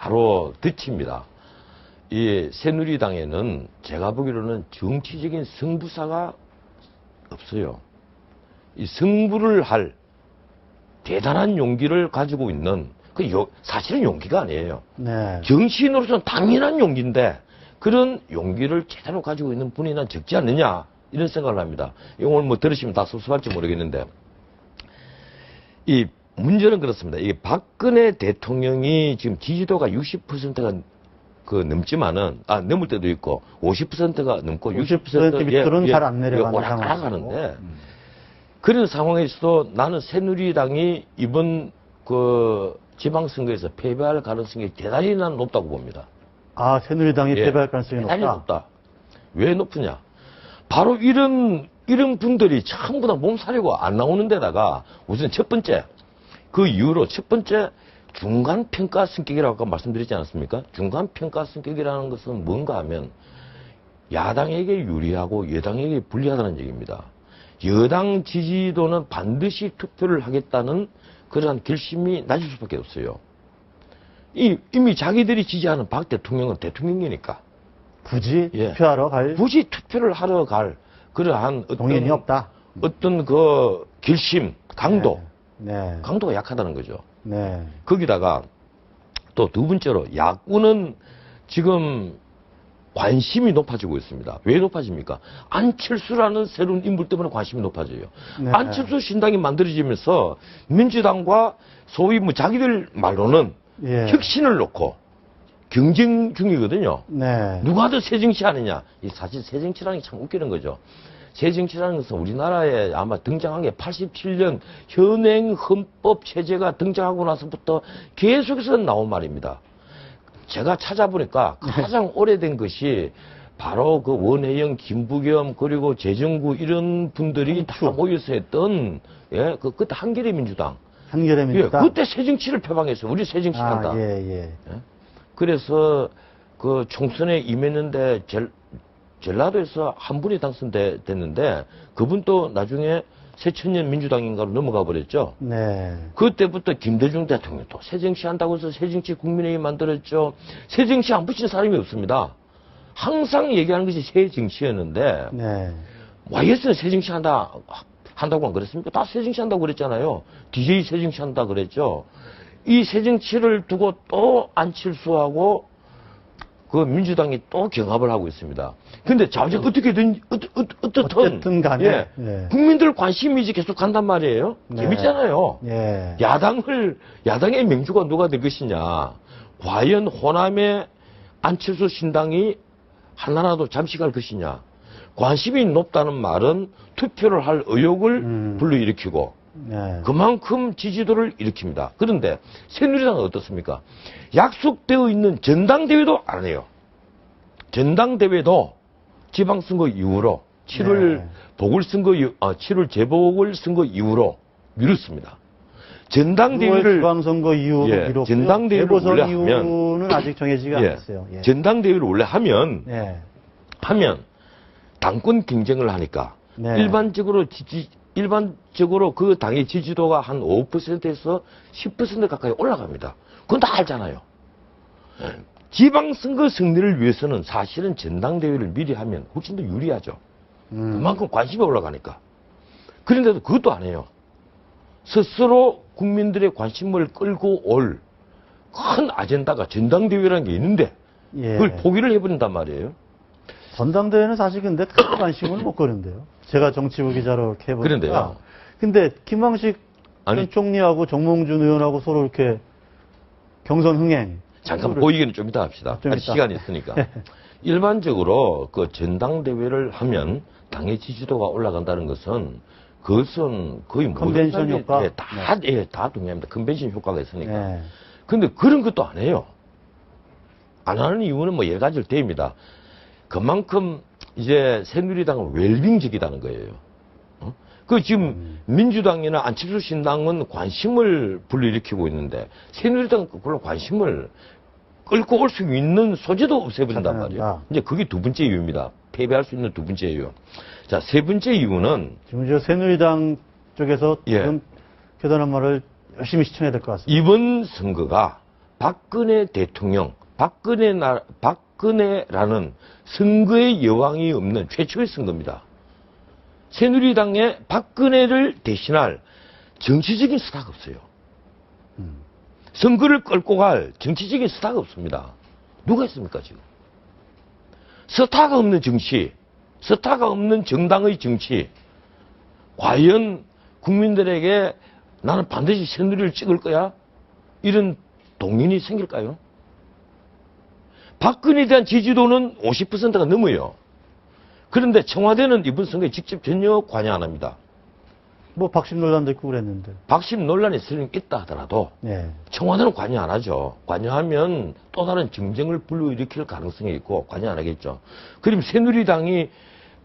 바로 덫입니다. 이 새누리당에는 제가 보기로는 정치적인 승부사가 없어요. 이 승부를 할 대단한 용기를 가지고 있는, 사실은 용기가 아니에요. 네. 정치인으로서는 당연한 용기인데 그런 용기를 제대로 가지고 있는 분이 난 적지 않느냐 이런 생각을 합니다. 오늘 뭐 들으시면 다 섭섭할지 모르겠는데 이 문제는 그렇습니다. 이게 박근혜 대통령이 지금 지지도가 60%가 넘지만은 넘을 때도 있고 50%가 넘고 60% 밑으로는 잘 안 내려가는 오락가락하는데 그런 상황에서도 나는 새누리당이 이번 지방선거에서 패배할 가능성이 대단히 난 높다고 봅니다. 아, 새누리당이 패배할 가능성이 높다? 대단히 높다. 왜 높으냐? 바로 이런 분들이 전부 다 몸살이고 안 나오는 데다가 우선 첫 번째, 그 이후로 첫 번째 중간평가 성격이라고 아까 말씀드리지 않았습니까? 중간평가 성격이라는 것은 뭔가 하면 야당에게 유리하고 여당에게 불리하다는 얘기입니다. 여당 지지도는 반드시 투표를 하겠다는 그러한 결심이 낮을 수밖에 없어요. 이미 자기들이 지지하는 박 대통령은 대통령이니까. 굳이 투표하러 갈? 굳이 투표를 하러 갈 그러한 동의이 없다. 어떤 결심, 강도. 네. 강도가 약하다는 거죠. 네. 거기다가 또 두 번째로 야구는 지금 관심이 높아지고 있습니다. 왜 높아집니까? 안철수라는 새로운 인물 때문에 관심이 높아져요. 네. 안철수 신당이 만들어지면서 민주당과 소위 자기들 말로는 혁신을 놓고 경쟁 중이거든요. 네. 누가 더 새정치 하느냐. 사실 새정치라는 게 참 웃기는 거죠. 새정치라는 것은 우리나라에 아마 등장한 게 87년 현행 헌법 체제가 등장하고 나서부터 계속해서 나온 말입니다. 제가 찾아보니까 가장 오래된 것이 바로 원혜영, 김부겸, 그리고 재정구 이런 분들이 다 모여서 했던, 그때 한겨레 민주당. 한겨레 민주당? 그때 새정치를 표방했어요. 우리 새정치 한다. 그래서 총선에 임했는데 전라도에서 한 분이 당선됐는데 그분도 나중에 새천년 민주당인가로 넘어가 버렸죠. 네. 그때부터 김대중 대통령도 새정치 한다고 해서 새정치 국민회의 만들었죠. 새정치 안 붙인 사람이 없습니다. 항상 얘기하는 것이 새정치였는데 YS는 새정치 한다고 안 그랬습니까? 다 새정치 한다고 그랬잖아요. DJ 새정치 한다 그랬죠. 이 새정치를 두고 또 안철수하고 민주당이 또 경합을 하고 있습니다. 근데 자주 어떻든 간에 국민들 관심이 이제 계속 간단 말이에요. 재밌잖아요. 야당의 명주가 누가 될 것이냐. 과연 호남의 안철수 신당이 하나라도 잠식할 것이냐. 관심이 높다는 말은 투표를 할 의욕을 불러일으키고 그만큼 지지도를 일으킵니다. 그런데 새누리당은 어떻습니까? 약속되어 있는 전당대회도 안 해요. 전당대회도 지방선거 이후로 7월 재보궐선거 이후로 미뤘습니다. 전당대회를 지방선거 이후로 미뤘고요. 전당대회를 원래 하면 이유는 아직 정해지가 않았어요. 전당대회를 원래 하면 당권 경쟁을 하니까 일반적으로 그 당의 지지도가 한 5%에서 10% 가까이 올라갑니다. 그건 다 알잖아요. 지방선거 승리를 위해서는 사실은 전당대회를 미리 하면 훨씬 더 유리하죠. 그만큼 관심이 올라가니까. 그런데도 그것도 안 해요. 스스로 국민들의 관심을 끌고 올 큰 아젠다가 전당대회라는 게 있는데 그걸 포기를 해버린단 말이에요. 전당대회는 사실 근데 큰 관심을 못 끄는데요. 제가 정치부 기자로 이렇게 해보니까. 그런데요. 근데 김황식 전 총리하고 정몽준 의원하고 서로 이렇게 경선 흥행. 잠깐 보이기는 좀 이따 합시다. 시간이 있으니까. 일반적으로 전당대회를 하면 당의 지지도가 올라간다는 것은 그것은 거의 컨벤션 효과? 다 동의합니다. 컨벤션 효과가 있으니까. 근데 그런 것도 안 해요. 안 하는 이유는 여러 가지를 대입니다. 그만큼 이제 새누리당은 웰빙적이다는 거예요. 지금 민주당이나 안철수 신당은 관심을 불러일으키고 있는데 새누리당은 그걸로 관심을 끌고 올 수 있는 소재도 없애버린단 말이에요. 이제 그게 두 번째 이유입니다. 패배할 수 있는 두 번째 이유. 자, 세 번째 이유는 지금 저 새누리당 쪽에서 지금 교단한 말을 열심히 시청해야 될 것 같습니다. 이번 선거가 박근혜 대통령, 박근혜라는 선거의 여왕이 없는 최초의 선거입니다. 새누리당에 박근혜를 대신할 정치적인 스타가 없어요. 선거를 끌고 갈 정치적인 스타가 없습니다. 누가 있습니까, 지금? 스타가 없는 정치, 스타가 없는 정당의 정치, 과연 국민들에게 나는 반드시 새누리를 찍을 거야? 이런 동인이 생길까요? 박근혜에 대한 지지도는 50%가 넘어요. 그런데 청와대는 이번 선거에 직접 전혀 관여 안 합니다. 뭐 박심 논란도 있고 그랬는데. 박심 논란이 있다 하더라도 예. 청와대는 관여 안 하죠. 관여하면 또 다른 정쟁을 불러일으킬 가능성이 있고 관여 안 하겠죠. 그럼 새누리당이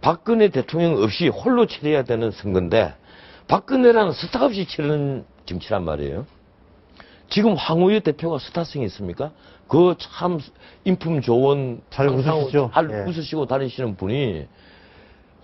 박근혜 대통령 없이 홀로 치러야 되는 선거인데 박근혜라는 스타 없이 치르는 정치란 말이에요. 지금 황우여 대표가 스타성이 있습니까? 그 참 인품 좋은 잘 항상 웃으시죠? 잘 예. 웃으시고 다니시는 분이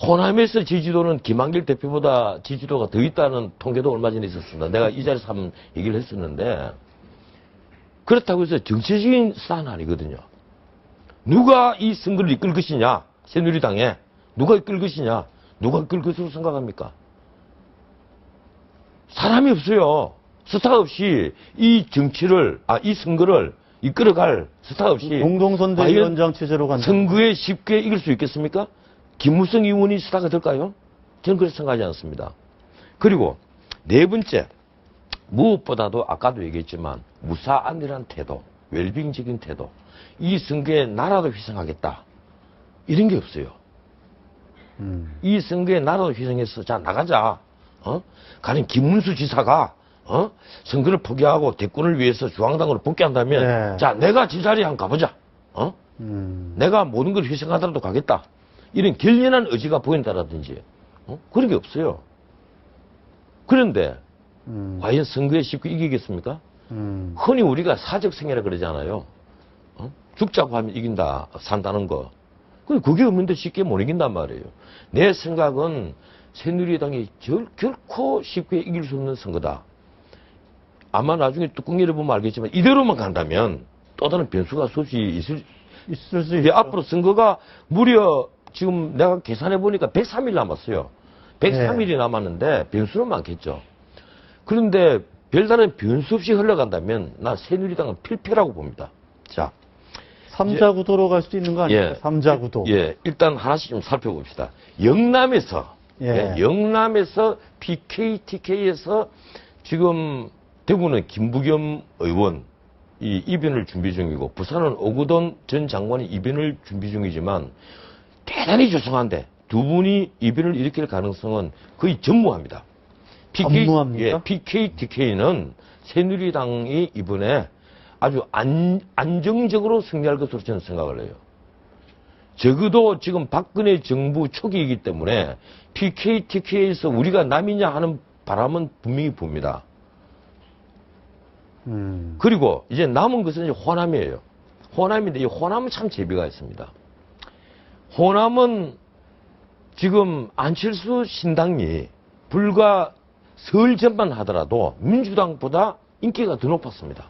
호남에서 지지도는 김한길 대표보다 지지도가 더 있다는 통계도 얼마 전에 있었습니다. 내가 이 자리에서 한번 얘기를 했었는데 그렇다고 해서 정치적인 스타는 아니거든요. 누가 이 선거를 이끌 것이냐? 새누리당에 누가 이끌 것이냐? 누가 이끌 것으로 생각합니까? 사람이 없어요. 스타 없이 이 정치를, 이 선거를 이끌어갈 스타 없이. 공동선대위원장 체제로 간다. 선거에 쉽게 이길 수 있겠습니까? 김무성 의원이 스타가 될까요? 저는 그렇게 생각하지 않습니다. 그리고 네 번째, 무엇보다도 아까도 얘기했지만 무사안일한 태도, 웰빙적인 태도. 이 선거에 나라도 희생하겠다. 이런 게 없어요. 이 선거에 나라도 희생해서 자 나가자. 가령 김문수 지사가 선거를 포기하고 대권을 위해서 중앙당으로 복귀한다면 네. 자 내가 지자리에 한번 가보자. 내가 모든 걸 희생하더라도 가겠다. 이런 결연한 의지가 보인다라든지 그런 게 없어요. 그런데 과연 선거에 쉽게 이기겠습니까? 흔히 우리가 사적생애라 그러잖아요. 죽자고 하면 이긴다, 산다는 거. 근데 그게 없는데 쉽게 못 이긴단 말이에요. 내 생각은 새누리당이 결코 쉽게 이길 수 없는 선거다. 아마 나중에 뚜껑 열어보면 알겠지만 이대로만 간다면 또 다른 변수가 수없이 있을 수 있죠. 앞으로 선거가 무려 지금 내가 계산해 보니까 103일 남았어요. 103일이 남았는데 변수는 많겠죠. 그런데 별다른 변수 없이 흘러간다면 나 새누리당은 필패라고 봅니다. 자, 3자 구도로 갈 수도 있는 거 아니에요? 예. 3자 구도. 예, 일단 하나씩 좀 살펴봅시다. 영남에서 영남에서 PKTK에서 지금 대구는 김부겸 의원 이 이변을 준비 중이고 부산은 오거돈 전 장관이 이변을 준비 중이지만 대단히 조성한데 두 분이 이변을 일으킬 가능성은 거의 전무합니다. 전무합니까? 예, PKTK는 새누리당이 이번에 아주 안정적으로 승리할 것으로 저는 생각을 해요. 적어도 지금 박근혜 정부 초기이기 때문에 PKTK에서 우리가 남이냐 하는 바람은 분명히 봅니다. 그리고 이제 남은 것은 이제 호남이에요. 호남인데 이 호남은 참 재미가 있습니다. 호남은 지금 안철수 신당이 불과 설 전만 하더라도 민주당보다 인기가 더 높았습니다.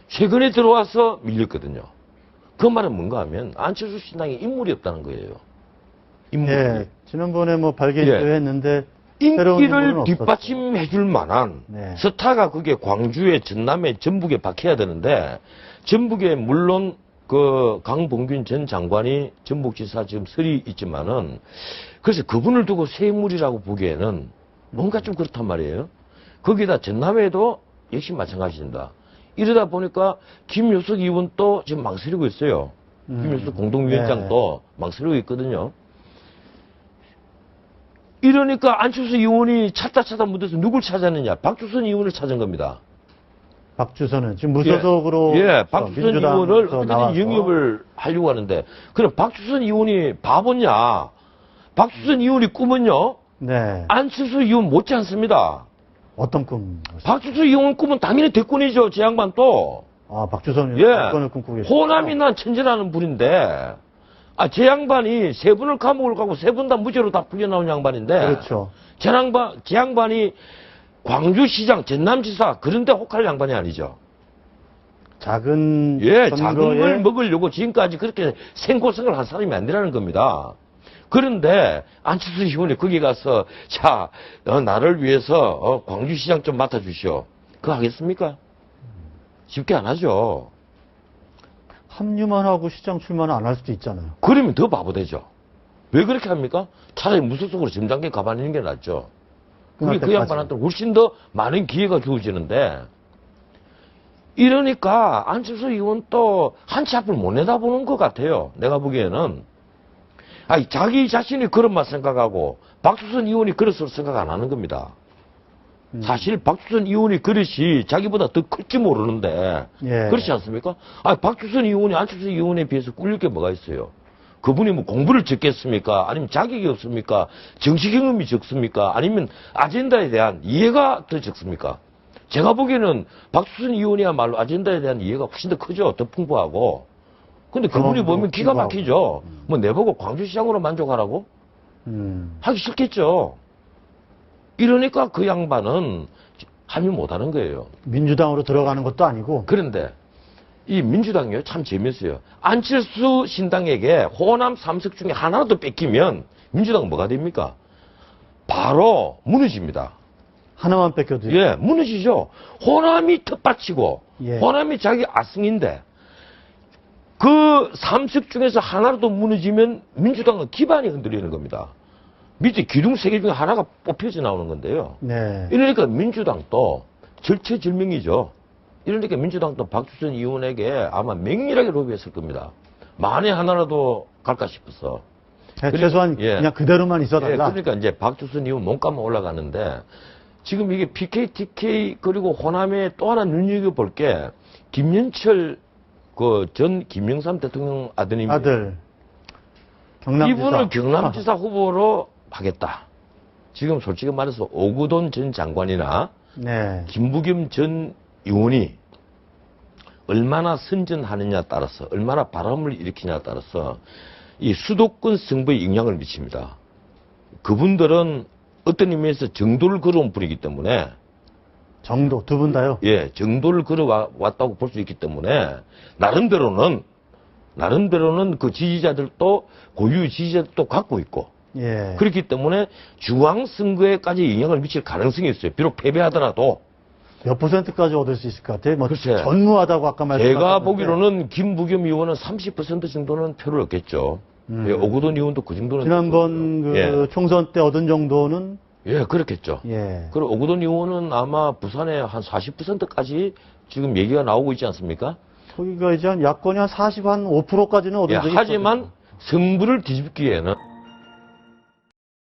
최근에 들어와서 밀렸거든요. 그 말은 뭔가 하면 안철수 신당에 인물이 없다는 거예요. 인물이. 예, 지난번에 뭐 발견도 했는데 인기를 뒷받침해 줄 만한 네. 스타가 그게 광주에 전남에 전북에 박혀야 되는데 전북에 물론 그 강봉균 전 장관이 전북지사 지금 설이 있지만은 그래서 그분을 두고 새 인물이라고 보기에는 뭔가 좀 그렇단 말이에요. 거기다 전남에도 역시 마찬가지입니다. 이러다 보니까 김효석 의원도 지금 망설이고 있어요. 김효석 공동위원장도 망설이고 있거든요. 이러니까 안철수 의원이 찾다 묻어서 누굴 찾았느냐? 박주선 의원을 찾은 겁니다. 박주선은 지금 무소속으로 박주선 의원을 어떻게든 영입을 하려고 하는데 그럼 박주선 의원이 바보냐? 박주선 의원이 꿈은요? 네. 안철수 의원 못지 않습니다. 어떤 꿈? 박주선 의원 꿈은 당연히 대권이죠. 제 양반 또. 박주선 의원 대권을 꿈꾸고 계시죠. 호남이 난 천재라는 분인데 제 양반이 세 분을 감옥을 가고 세 분 다 무죄로 다 풀려나온 양반인데. 그렇죠. 제 양반이 광주시장, 전남지사 그런데 혹할 양반이 아니죠. 작은 예, 작은 선거에 걸 먹으려고 지금까지 그렇게 생고생을 한 사람이 아니라는 겁니다. 그런데 안철수 의원이 거기 가서 자, 나를 위해서 광주시장 좀 맡아주시오. 그거 하겠습니까? 쉽게 안 하죠. 합류만 하고 시장 출마는 안 할 수도 있잖아요. 그러면 더 바보 되죠. 왜 그렇게 합니까? 차라리 무소속으로 점장계 가만히 있는 게 낫죠. 그게 그 양반한테 훨씬 더 많은 기회가 주어지는데, 이러니까 안철수 의원 또 한치 앞을 못 내다보는 것 같아요. 내가 보기에는. 아니, 자기 자신이 그런만 생각하고 박수선 의원이 그릇을 생각 안 하는 겁니다. 사실 박수선 의원이 그릇이 자기보다 더 클지 모르는데 예. 그렇지 않습니까? 아니, 박수선 의원이 안철수 의원에 비해서 꿀릴 게 뭐가 있어요? 그분이 뭐 공부를 적겠습니까? 아니면 자격이 없습니까? 정치 경험이 적습니까? 아니면 아젠다에 대한 이해가 더 적습니까? 제가 보기에는 박수선 의원이야말로 아젠다에 대한 이해가 훨씬 더 크죠. 더 풍부하고. 근데 그분이 보면 기가 막히죠. 뭐 내보고 광주시장으로 만족하라고? 하기 싫겠죠. 이러니까 그 양반은 합의 못하는 거예요. 민주당으로 들어가는 것도 아니고. 그런데 이 민주당이요 참 재밌어요. 안철수 신당에게 호남 3석 중에 하나라도 뺏기면 민주당은 뭐가 됩니까? 바로 무너집니다. 하나만 뺏겨도. 예, 무너지죠. 호남이 텃밭이고 예. 호남이 자기 아승인데 그 3석 중에서 하나라도 무너지면 민주당은 기반이 흔들리는 겁니다. 밑에 기둥 3개 중에 하나가 뽑혀져 나오는 건데요. 네. 이러니까 민주당도 절체절명이죠. 이러니까 민주당도 박주선 의원에게 아마 맹렬하게 로비했을 겁니다. 만에 하나라도 갈까 싶어서. 최소한 예. 그냥 그대로만 있어달라. 예, 그러니까 이제 박주선 의원 몸값만 올라가는데 지금 이게 PK, TK 그리고 호남에 또 하나 눈여겨볼 게 김현철 그 전 김영삼 대통령 아드님 아들. 경남지사. 이분을 경남지사 후보로 하겠다. 지금 솔직히 말해서 오구돈 전 장관이나 네. 김부겸 전 의원이 얼마나 선전하느냐에 따라서 얼마나 바람을 일으키냐에 따라서 이 수도권 승부에 영향을 미칩니다. 그분들은 어떤 의미에서 정도를 걸어온 분이기 때문에 정도 두 분 다요. 예, 정도를 걸어왔다고 볼 수 있기 때문에 나름대로는 그 지지자들도 고유 지지자들도 갖고 있고 예. 그렇기 때문에 중앙선거에까지 영향을 미칠 가능성이 있어요. 비록 패배하더라도. 몇 %까지 얻을 수 있을 것 같아요? 뭐 글쎄, 전무하다고 아까 말씀하셨는데. 제가 보기로는 김부겸 의원은 30% 정도는 표를 얻겠죠. 예, 오구돈 의원도 그 정도는. 지난번 그 예. 총선 때 얻은 정도는. 예, 그렇겠죠. 예. 그리고 오구돈 의원은 아마 부산에 한 40%까지 지금 얘기가 나오고 있지 않습니까? 거기가 이제 야권이 한 40, 한 5%까지는 얻은 예, 적이 하지만 있거든요. 승부를 뒤집기에는